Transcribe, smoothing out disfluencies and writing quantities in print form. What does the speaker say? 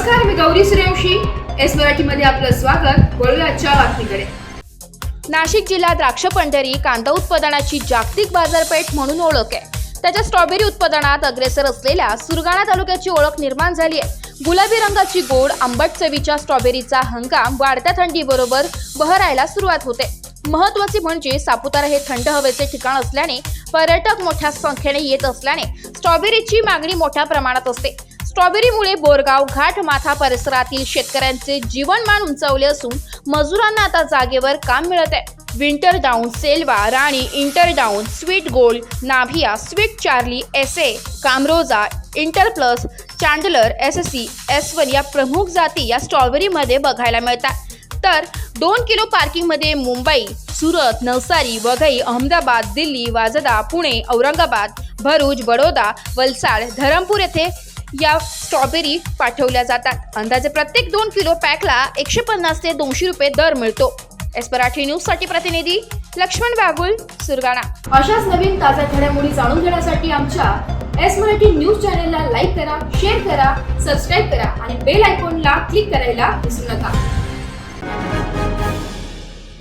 नमस्कार, मी गौरी सूर्यवंशी. एस मराठीमध्ये आपलं स्वागत. वळूया आजच्या बातमीकडे. नाशिक जिल्हा द्राक्ष पंढरी कांदा उत्पादनाची जागतिक बाजारपेठ म्हणून ओळख आहे. त्याच्या स्ट्रॉबेरी उत्पादनात अग्रेसर असलेल्या सुरगाणा तालुक्याची ओळख निर्माण झाली आहे. गुलाबी रंगाची गोड आंबट चवीच्या स्ट्रॉबेरीचा हंगाम वाढत्या थंडीबरोबर बहरायला सुरुवात होते. महत्त्वाचे म्हणजे सापुतारा हे थंड हवेचे ठिकाण असल्याने पर्यटक मोठ्या संख्येने येत असल्याने स्ट्रॉबेरीची मागणी मोठ्या प्रमाणात असते. स्ट्रॉबेरीमुळे बोरगाव घाट माथा परिसरातील शेतकऱ्यांचे जीवनमान उंचावले असून मजुरांना आता जागेवर काम मिळत आहे. विंटर डाऊन, सेल्वा, राणी, इंटर डाऊन, स्वीट गोल्ड, नाभिया, स्वीट चार्ली, एसए, कामरोजा, इंटर प्लस, चांडलर, एससी, S1 या प्रमुख जाती या स्ट्रॉबेरीमध्ये बघायला मिळतात. तर 2 किलो पार्किंगमध्ये मुंबई, सुरत, नवसारी, वघई, अहमदाबाद, दिल्ली, वाजदा, पुणे, औरंगाबाद, भरूच, बडोदा, वलसाड, धरमपूर येथे या स्ट्रॉबेरी पाठवल्या जातात. अंदाजे प्रत्येक 2 किलो पॅकला 150 ते 200 रुपये दर मिळतो. एस मराठी न्यूज साठी प्रतिनिधी लक्ष्मण बागुल, सुरगाणा. अशाच नवीन ताज्या घडामोडी जाणून घेण्यासाठी आमच्या एस मराठी न्यूज चॅनेलला लाईक करा, शेअर करा, सबस्क्राईब करा आणि बेल आयकॉनला क्लिक करायला विसरू नका.